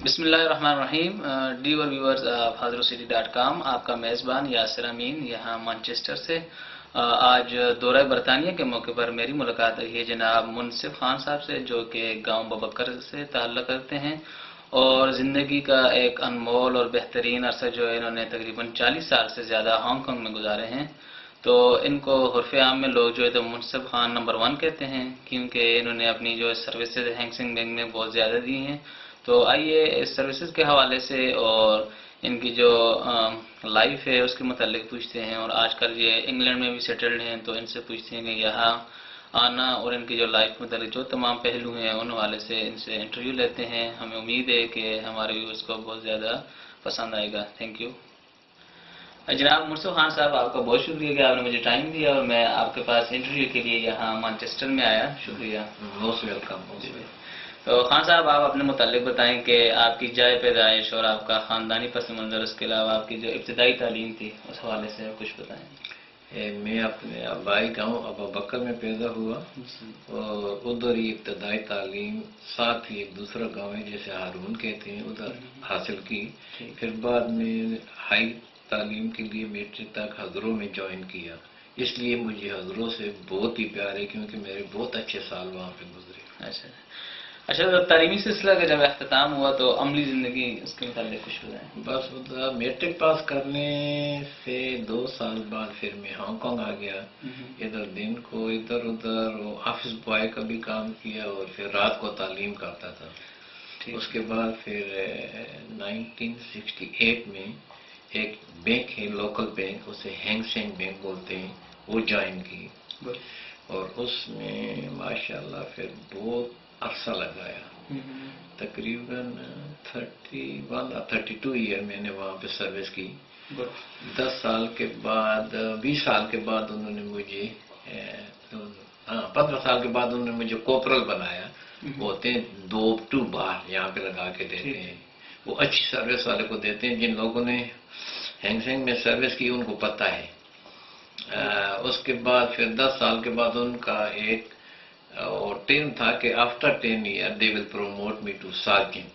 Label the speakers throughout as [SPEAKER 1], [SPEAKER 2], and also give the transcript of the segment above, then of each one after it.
[SPEAKER 1] بسم اللہ الرحمن الرحیم. ڈیور ویورز حاضرسٹی.com، آپ کا میزبان یاسر امین یہاں مانچسٹر سے. آج دورہ برطانیہ کے موقع پر میری ملاقات ہے جناب منصف خان صاحب سے، جو کہ گاؤں ببکر سے تعلق رکھتے ہیں اور زندگی کا ایک انمول اور بہترین عرصہ جو ہے انہوں نے تقریباً 40 سال سے زیادہ ہانگ کانگ میں گزارے ہیں. تو ان کو عرف عام میں لوگ جو ہے تو منصف خان نمبر 1 کہتے ہیں، کیونکہ انہوں نے اپنی جو سروسز ہینگ سنگ بینک میں بہت زیادہ دی ہیں. تو آئیے اس سروسز کے حوالے سے اور ان کی جو لائف ہے اس کے متعلق پوچھتے ہیں، اور آج کل یہ انگلینڈ میں بھی سیٹلڈ ہیں تو ان سے پوچھتے ہیں کہ یہاں آنا اور ان کی جو لائف متعلق جو تمام پہلو ہیں ان حوالے سے ان سے انٹرویو لیتے ہیں. ہمیں امید ہے کہ ہمارے ویورز کو بہت زیادہ پسند آئے گا. Thank you. جناب منصف خان صاحب، آپ کا بہت شکریہ کہ آپ نے مجھے ٹائم دیا اور میں آپ کے پاس انٹرویو کے لیے یہاں مانچسٹر میں آیا. شکریہ.
[SPEAKER 2] Most welcome.
[SPEAKER 1] تو خان صاحب، آپ اپنے متعلق بتائیں کہ آپ کی جائے پیدائش اور آپ کا خاندانی پس منظر، اس کے علاوہ آپ کی جو ابتدائی تعلیم تھی اس حوالے سے کچھ بتائیں.
[SPEAKER 2] میں اپنے آبائی گاؤں ابا بکر میں پیدا ہوا اور ادھر ہی ابتدائی تعلیم، ساتھ ہی ایک دوسرا گاؤں ہے جیسے ہارون کہتے ہیں، ادھر حاصل کی. پھر بعد میں ہائی تعلیم کے لیے میٹرک تک حضروں میں جوائن کیا. اس لیے مجھے حضروں سے بہت ہی پیار ہے کیونکہ میرے بہت اچھے سال وہاں پہ گزرے.
[SPEAKER 1] اچھا، تعلیمی سلسلہ کا جب اختتام ہوا تو عملی زندگی اس کے متعلق کچھ بتائیں.
[SPEAKER 2] بس میٹرک پاس کرنے سے 2 سال بعد پھر میں ہانگ کانگ آ گیا. ادھر دن کو ادھر ادھر آفس بوائے کا بھی کام کیا اور پھر رات کو تعلیم کرتا تھا. اس کے بعد پھر 1968 میں ایک بینک ہے، لوکل بینک، اسے ہینگ سینگ بینک بولتے ہیں، وہ جوائن کی اور اس میں ماشاءاللہ پھر بہت عرصہ لگایا. تقریباً 32 ایئر میں نے وہاں پہ سروس کی. 20 سال کے بعد انہوں نے مجھے 15 سال کے بعد انہوں نے مجھے کوپرل بنایا. ہوتے ہیں 2 بار یہاں پہ لگا کے دیتے ہیں، وہ اچھی سروس والے کو دیتے ہیں. جن لوگوں نے ہینگ سینگ میں سروس کی ان کو پتہ ہے. اس کے بعد پھر 10 سال کے بعد ان کا ایک اور ٹیم تھا کہ after 10 year they will promote me to sergeant.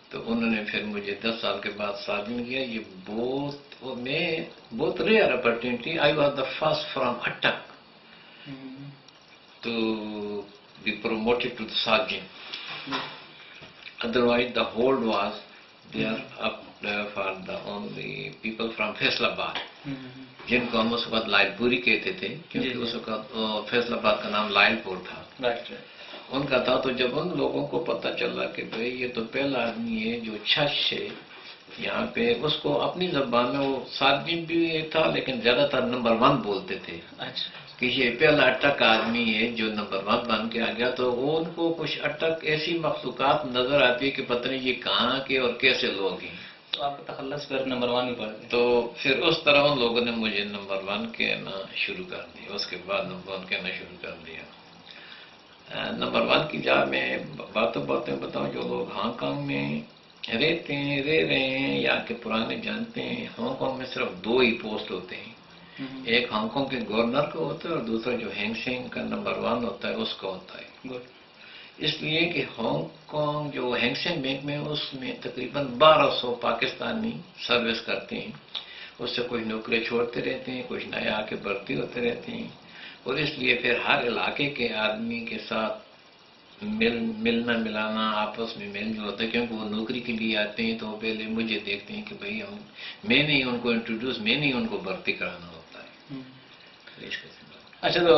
[SPEAKER 2] تو انہوں نے پھر مجھے 10 سال کے بعد سارجنٹ کیا. یہ بہت rare opportunity. I was the first from Attock to be promoted to the sergeant. Otherwise the hold was there up for the only people from Faisalabad, جن کو ہم اس وقت لائل پوری کہتے تھے کیونکہ اس وقت فیصل آباد کا نام لائل پور تھا ان کا تھا. تو جب ان لوگوں کو پتہ چلا کہ بھئی یہ تو پہلا آدمی ہے جو چھش ہے یہاں پہ، اس کو اپنی زبان میں وہ سارجن بھی تھا لیکن زیادہ تر نمبر 1 بولتے تھے کہ یہ پہلا اٹک آدمی ہے جو نمبر 1 بن کے آ گیا. تو وہ ان کو کچھ اٹک ایسی مخلوقات نظر آتی ہے کہ پتہ نہیں یہ کہاں کے اور کیسے لوگ ہیں.
[SPEAKER 1] تو آپ کا تخلص پھر نمبر 1 ہی پڑ گیا.
[SPEAKER 2] تو پھر اس طرح ان لوگوں نے مجھے نمبر 1 کہنا شروع کر دیا. اس کے بعد نمبر 1 کہنا شروع کر دیا. نمبر 1 کی جا میں باتیں بتاؤں. جو لوگ ہانگ کانگ میں رہ رہے ہیں یا کہ پرانے جانتے ہیں، ہانگ کانگ میں صرف 2 ہی پوسٹ ہوتے ہیں. ایک ہانگ کانگ کے گورنر کا ہوتا ہے اور دوسرا جو ہینگ سینگ کا نمبر 1 ہوتا ہے اس کا ہوتا ہے. اس لیے کہ ہانگ کانگ جو ہینگ سینگ بینک میں اس میں تقریباً 1200 پاکستانی سروس کرتے ہیں. اس سے کچھ نوکری چھوڑتے رہتے ہیں، کچھ نئے آ کے بھرتی ہوتے رہتے ہیں. اور اس لیے پھر ہر علاقے کے آدمی کے ساتھ ملنا ملانا، آپس میں میل جول ہوتا ہے کیونکہ وہ نوکری کے لیے آتے ہیں. تو پہلے مجھے دیکھتے ہیں کہ بھئی میں نے ہی ان کو انٹروڈیوس، میں نے ہی ان کو بھرتی کرانا ہوتا ہے.
[SPEAKER 1] اچھا، تو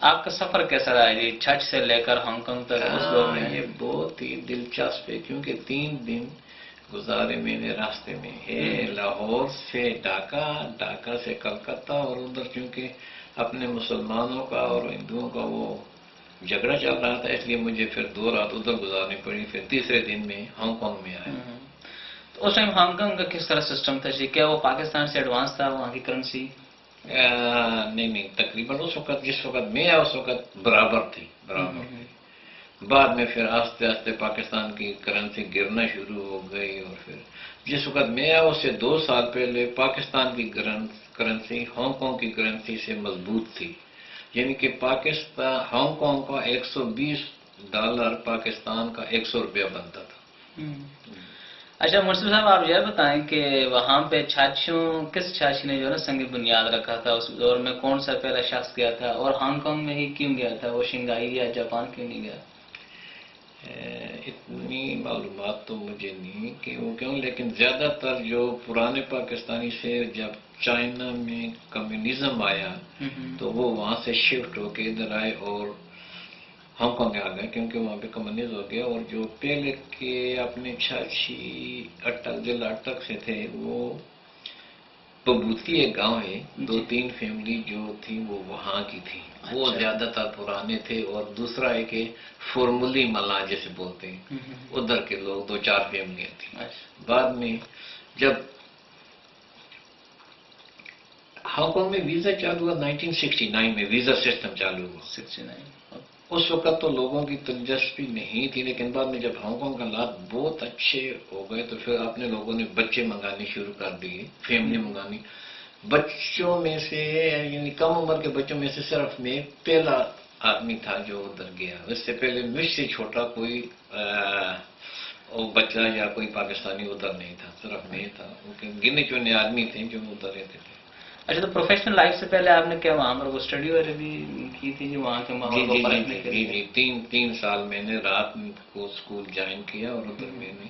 [SPEAKER 1] آپ کا سفر کیسا رہا ہے چھٹ سے لے کر ہانگ کانگ تک؟
[SPEAKER 2] یہ بہت ہی دلچسپ ہے کیونکہ 3 دن گزارے میں نے راستے میں. لاہور سے ڈھاکہ سے کلکتہ، اور ادھر چونکہ اپنے مسلمانوں کا اور ہندوؤں کا وہ جھگڑا چل رہا تھا، اس لیے مجھے پھر 2 رات ادھر گزارنی پڑی. پھر تیسرے دن میں ہانگ کانگ میں آیا.
[SPEAKER 1] تو اس ٹائم ہانگ کانگ کا کس طرح سسٹم تھا جی؟ کیا وہ پاکستان سے ایڈوانس تھا وہاں کی کرنسی؟
[SPEAKER 2] نہیں، تقریباً اس وقت جس وقت میں آیا اس وقت برابر تھی. بعد میں پھر آہستہ آہستہ پاکستان کی کرنسی گرنا شروع ہو گئی. اور پھر جس وقت میں آیا اس سے 2 سال پہلے پاکستان کی کرنسی ہانگ کانگ کی کرنسی سے مضبوط تھی. یعنی کہ ہانگ کانگ کا $120 پاکستان کا 100 روپیہ بنتا تھا.
[SPEAKER 1] اچھا منصف صاحب، آپ یہ بتائیں کہ وہاں پہ چھاچیوں کس چھاچی نے جو ہے نا سنگ بنیاد رکھا تھا اس دور میں؟ کون سا پہلا شخص گیا تھا اور ہانگ کانگ میں ہی کیوں گیا تھا؟ وہ شنگھائی یا جاپان کیوں نہیں گیا؟
[SPEAKER 2] اتنی معلومات تو مجھے نہیں کہ وہ کیوں، لیکن زیادہ تر جو پرانے پاکستانی سے جب چائنا میں کمیونزم آیا تو وہ وہاں سے شفٹ ہو کے ادھر آئے اور ہانگ کانگ آ گئے، کیونکہ وہاں پہ کمیونزم ہو گیا. اور جو پہلے کے اپنے چھاچی اٹک ضلع اٹک سے تھے، وہ پبوتی ایک گاؤں ہے، 2-3 فیملی جو تھی وہ وہاں کی تھی، وہ زیادہ تر پرانے تھے. اور دوسرا ہے کہ فورملی ملا جیسے بولتے ہیں، ادھر کے لوگ 2-4 فیملیاں تھیں. بعد میں جب ہانگ کانگ میں ویزا چالو ہوا 1969 میں، ویزا سسٹم چالو ہوا
[SPEAKER 1] 69.
[SPEAKER 2] اس وقت تو لوگوں کی دلچسپی نہیں تھی، لیکن بعد میں جب ہانگ کانگ کا حالات بہت اچھے ہو گئے تو پھر اپنے لوگوں نے بچے منگانے شروع کر دیے، فیملی منگانی. بچوں میں سے یعنی کم عمر کے بچوں میں سے صرف میں پہلا آدمی تھا جو ادھر گیا. اس سے پہلے مجھ سے چھوٹا کوئی بچہ یا کوئی پاکستانی ادھر نہیں تھا، صرف میں تھا. گنے چونے آدمی تھے جو ادھر رہتے تھے.
[SPEAKER 1] اچھا، تو پروفیشنل لائف سے پہلے آپ نے کیا وہاں پر وہ اسٹڈی وغیرہ بھی کی تھی جو وہاں کے ماحول کو پرکھنے کے لیے؟
[SPEAKER 2] جی 3 سال میں نے رات کو اسکول جوائن کیا اور ادھر میں نے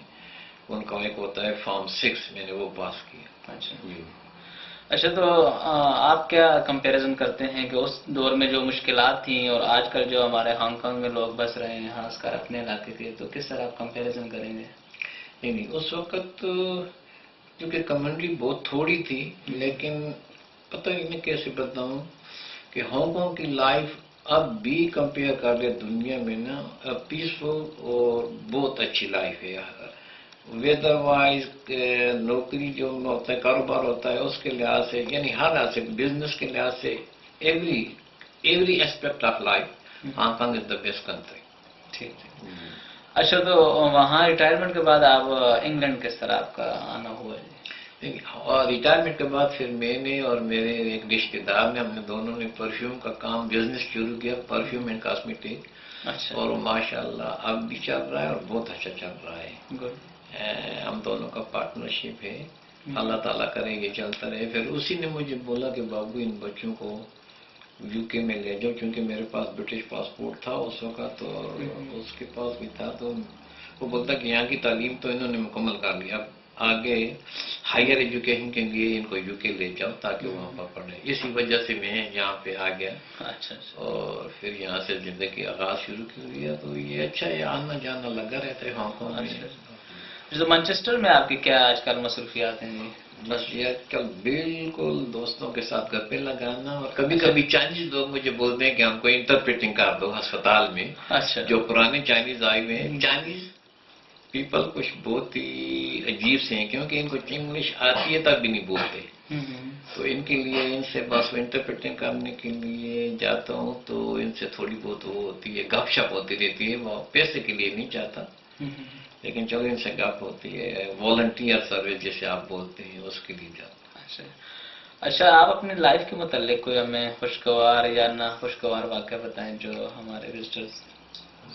[SPEAKER 2] ان کا ایک ہوتا ہے فارم 6، میں نے وہ پاس کیا.
[SPEAKER 1] اچھا، تو آپ کیا کمپیریزن کرتے ہیں کہ اس دور میں جو مشکلات تھیں اور آج کل جو ہمارے ہانگ کانگ میں لوگ بس رہے ہیں، خاص کر اپنے علاقے کے، تو کس طرح آپ کمپیریزن کریں گے؟
[SPEAKER 2] نہیں، اس وقت کیونکہ کمیونٹی بہت تھوڑی تھی، لیکن پتہ نہیں کیسے بتاؤں کہ ہانگ کانگ کی لائف اب بھی کمپیئر کر لے دنیا میں نا، پیسفل اور بہت اچھی لائف ہے. ویدر وائز، نوکری جو ہوتا ہے، کاروبار ہوتا ہے، اس کے لحاظ سے یعنی ہر لحاظ سے، بزنس کے لحاظ سے، every aspect of life Hong Kong is the best country.
[SPEAKER 1] ٹھیک. اچھا، تو وہاں ریٹائرمنٹ کے بعد آپ انگلینڈ کس طرح آپ کا آنا ہوا ہے؟
[SPEAKER 2] اور ریٹائرمنٹ کے بعد پھر میں نے اور میرے ایک رشتے دار نے، ہم نے دونوں نے پرفیوم کا کام بزنس شروع کیا، پرفیوم اینڈ کاسمیٹک.
[SPEAKER 1] اچھا.
[SPEAKER 2] اور ماشاءاللہ اب بھی چل رہا ہے اور بہت اچھا چل رہا ہے. ہم دونوں کا پارٹنرشپ ہے. اللہ تعالیٰ کرے یہ چلتا رہے. پھر اسی نے مجھے بولا کہ بابو ان بچوں کو یو کے میں لے جاؤ، کیونکہ میرے پاس برٹش پاسپورٹ تھا اس وقت اور اس کے پاس بھی تھا. تو وہ بولتا کہ یہاں کی تعلیم تو انہوں نے مکمل کر لیا، اب آگے ہائر ایجوکیشن کے لیے ان کو یو کے لے جاؤ تاکہ وہاں پر پڑھیں. اسی وجہ سے میں یہاں پہ آ گیا.
[SPEAKER 1] اچھا.
[SPEAKER 2] اور پھر یہاں سے زندگی آغاز شروع کی ہوئی ہے. تو یہ اچھا ہے، آنا جانا لگا رہتا ہے ہانگ کانگ میں.
[SPEAKER 1] تو مانچسٹر میں آپ کی کیا آج کل مصروفیات ہیں؟
[SPEAKER 2] بس یہ آج کل بالکل دوستوں کے ساتھ گپے لگانا، اور کبھی کبھی چائنیز لوگ مجھے بولتے ہیں کہ ہم کو انٹرپریٹنگ کر دو ہسپتال میں.
[SPEAKER 1] اچھا.
[SPEAKER 2] جو پرانے چائنیز آئے ہوئے ہیں، چائنیز پیپل کچھ بہت ہی عجیب سے ہیں، کیونکہ ان کو انگلش آتی ہے تب بھی نہیں بولتے. تو ان کے لیے ان سے بس انٹرپریٹنگ کرنے کے لیے جاتا ہوں، تو ان سے تھوڑی بہت وہ ہوتی ہے، گپ شپ ہوتی رہتی ہے. وہ پیسے کے لیے نہیں چاہتا، لیکن چلو ان سے گپ ہوتی ہے. والنٹیئر سروس جیسے آپ بولتے ہیں، اس کے لیے جاتا.
[SPEAKER 1] اچھا، آپ اپنی لائف کے متعلق کوئی ہمیں خوشگوار یا ناخوشگوار واقعہ بتائیں جو ہمارے وزٹرز.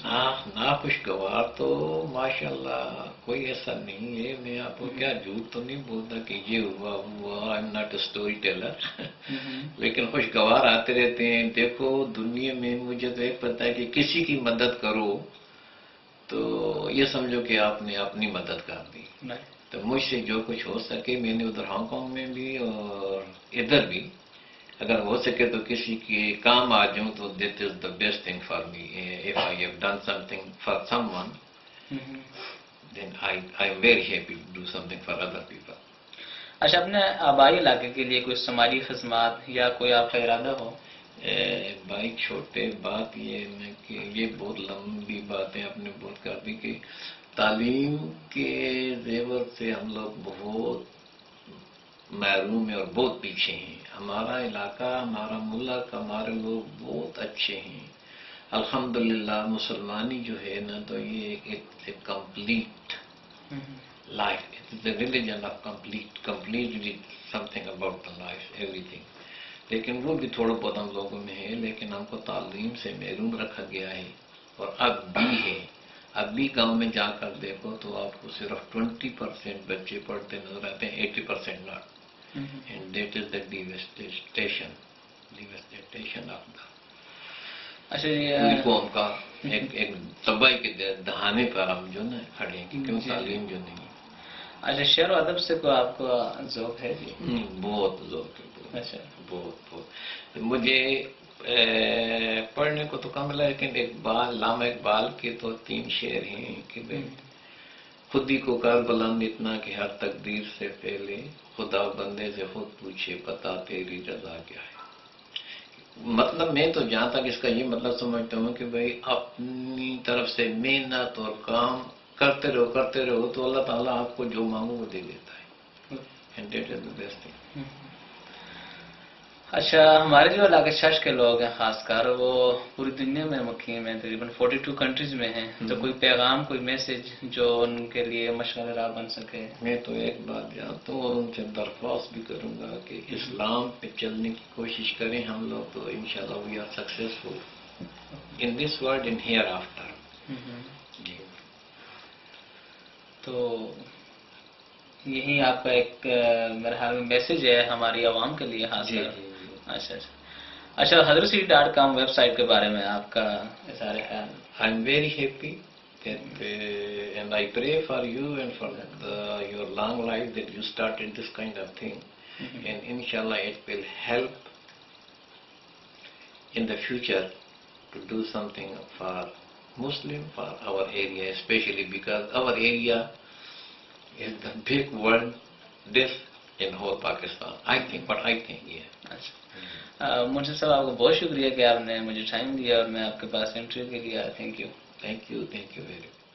[SPEAKER 2] ناخوشگوار تو ماشاءاللہ کوئی ایسا نہیں ہے. میں آپ کو کیا جھوٹ تو نہیں بولتا کہ یہ ہوا I am not a story teller. لیکن خوشگوار آتے رہتے ہیں. دیکھو دنیا میں مجھے تو ایک پتہ ہے کہ کسی کی مدد کرو تو یہ سمجھو کہ آپ نے اپنی مدد کر دی. تو مجھ سے جو کچھ ہو سکے میں نے ادھر ہانگ کانگ میں بھی اور ادھر بھی اگر ہو سکے تو کسی کے کام آ جاؤں تو that is the best thing for me. If I have done something for someone then I am very happy to do something for other people.
[SPEAKER 1] اچھا، اپنے آبائی علاقے کے لیے کوئی سماجی خدمات یا کوئی آپ کا ارادہ ہو؟
[SPEAKER 2] بھائی چھوٹے بات یہ ہے کہ یہ بہت لمبی باتیں آپ نے بہت کر دی کہ تعلیم کے زیور سے ہم لوگ بہت محروم ہیں اور بہت پیچھے ہیں. ہمارا علاقہ، ہمارا ملک، ہمارے لوگ بہت اچھے ہیں الحمدللہ. مسلمانی جو ہے نا تو یہ ایک complete life, it is a religion of completely some thing about the life, every thing. لیکن وہ بھی تھوڑا بہت ہم لوگوں میں ہے، لیکن ہم کو تعلیم سے محروم رکھا گیا ہے اور اب بھی ہے. ابھی گاؤں میں جا کر دیکھو تو آپ کو صرف 20% بچے پڑھتے نظر آتے ہیں, 80% not. And that is the ڈیویسٹیشن of the
[SPEAKER 1] اچھا
[SPEAKER 2] پوری قوم کا ایک تباہی کے دہانے پر ہم جو نا کھڑے ہیں, کیوں تعلیم جو نہیں ہے.
[SPEAKER 1] اچھا شعر و ادب سے کوئی آپ کو ذوق ہے جی؟
[SPEAKER 2] بہت ذوق ہے,
[SPEAKER 1] اچھا
[SPEAKER 2] بہت. مجھے پڑھنے کو تو کم ملا, لیکن علامہ اقبال کے تو 3 شعر ہیں کہ بھائی خودی کو کر بلند اتنا کہ ہر تقدیر سے پہلے خدا بندے سے خود پوچھے بتا تیری رضا کیا ہے. مطلب میں تو جہاں تک اس کا یہ مطلب سمجھتا ہوں کہ بھائی اپنی طرف سے محنت اور کام کرتے رہو تو اللہ تعالیٰ آپ کو جو مانگو وہ دے دیتا ہے. And that is the best thing.
[SPEAKER 1] اچھا ہمارے جو علاقے شش کے لوگ ہیں خاص کر, وہ پوری دنیا میں مقیم ہیں, تقریباً 42 کنٹریز میں ہیں, تو کوئی پیغام, کوئی میسج جو ان کے لیے مشغلہ راہ بن سکے؟
[SPEAKER 2] میں تو ایک بات جانتا ہوں اور ان سے درخواست بھی کروں گا کہ اسلام پہ چلنے کی کوشش کریں ہم لوگ, تو انشاءاللہ we are successful in this world and hereafter.
[SPEAKER 1] تو یہی آپ کا ایک میرے خیال میں میسج ہے ہماری عوام کے لیے خاص کر. اچھا حضرتcity.com ویب سائٹ کے بارے میں آپ کا اظہار خیال؟
[SPEAKER 2] آئی am very happy and I pray for you and for your long life that you started this kind of thing. And inshallah it will help in the future to do something for Muslim, for our area especially, because our area is the big world this in whole Pakistan. I think, yeah.
[SPEAKER 1] اچھا منصف صاحب, آپ کو بہت شکریہ کہ آپ نے مجھے ٹائم دیا اور میں آپ کے پاس انٹرویو کے لیے. Thank you.
[SPEAKER 2] Thank you very much.